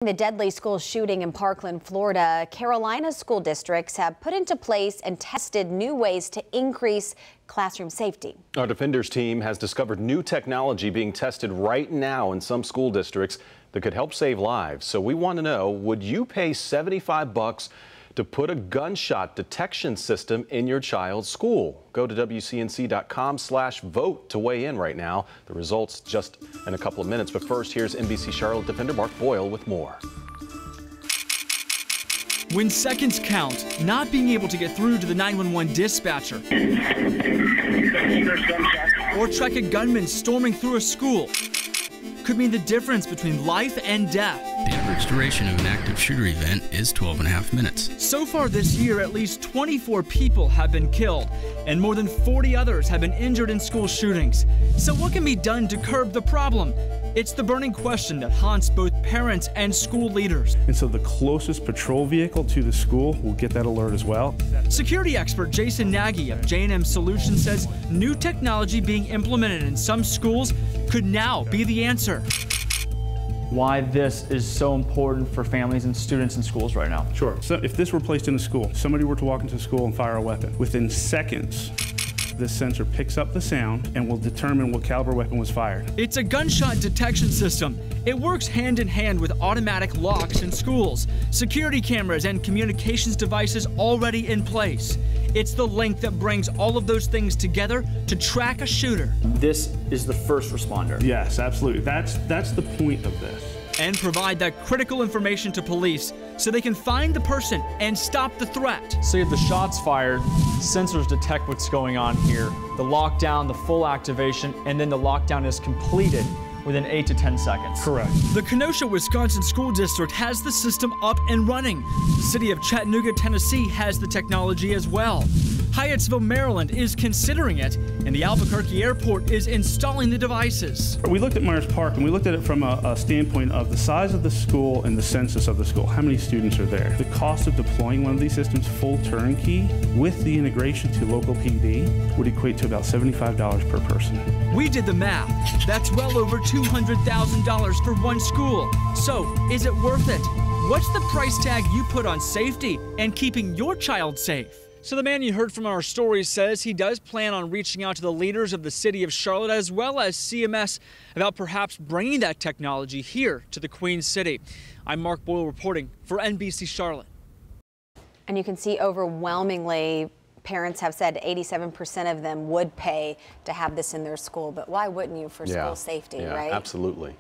The deadly school shooting in Parkland, Florida, Carolina school districts have put into place and tested new ways to increase classroom safety. Our Defenders team has discovered new technology being tested right now in some school districts that could help save lives. So we want to know, would you pay $75 to put a gunshot detection system in your child's school? Go to WCNC.com/vote to weigh in right now. The results just in a couple of minutes. But first, here's NBC Charlotte Defender Mark Boyle with more. When seconds count, not being able to get through to the 911 dispatcher or track a gunman storming through a school could mean the difference between life and death. The average duration of an active shooter event is 12.5 minutes. So far this year, at least 24 people have been killed, and more than 40 others have been injured in school shootings. So what can be done to curb the problem? It's the burning question that haunts both parents and school leaders. And so the closest patrol vehicle to the school will get that alert as well. Security expert Jason Nagy of J&M Solutions says new technology being implemented in some schools could now be the answer. Why this is so important for families and students in schools right now. Sure. So if this were placed in a school, somebody were to walk into school and fire a weapon, within seconds, this sensor picks up the sound and will determine what caliber weapon was fired. It's a gunshot detection system. It works hand in hand with automatic locks in schools, security cameras, and communications devices already in place. It's the link that brings all of those things together to track a shooter. This is the first responder. Yes, absolutely. That's the point of this. And provide that critical information to police so they can find the person and stop the threat. So you have the shots fired, sensors detect what's going on here, the lockdown, the full activation, and then the lockdown is completed within 8 to 10 seconds. Correct. The Kenosha, Wisconsin School District has the system up and running. The city of Chattanooga, Tennessee has the technology as well. Hyattsville, Maryland is considering it, and the Albuquerque Airport is installing the devices. We looked at Myers Park and we looked at it from a standpoint of the size of the school and the census of the school. How many students are there? The cost of deploying one of these systems full turnkey with the integration to local PD would equate to about $75 per person. We did the math. That's well over $200,000 for one school. So, is it worth it? What's the price tag you put on safety and keeping your child safe? So the man you heard from our story says he does plan on reaching out to the leaders of the city of Charlotte as well as CMS about perhaps bringing that technology here to the Queen City. I'm Mark Boyle reporting for NBC Charlotte. And you can see overwhelmingly parents have said 87% of them would pay to have this in their school. But why wouldn't you for school safety, right? Absolutely.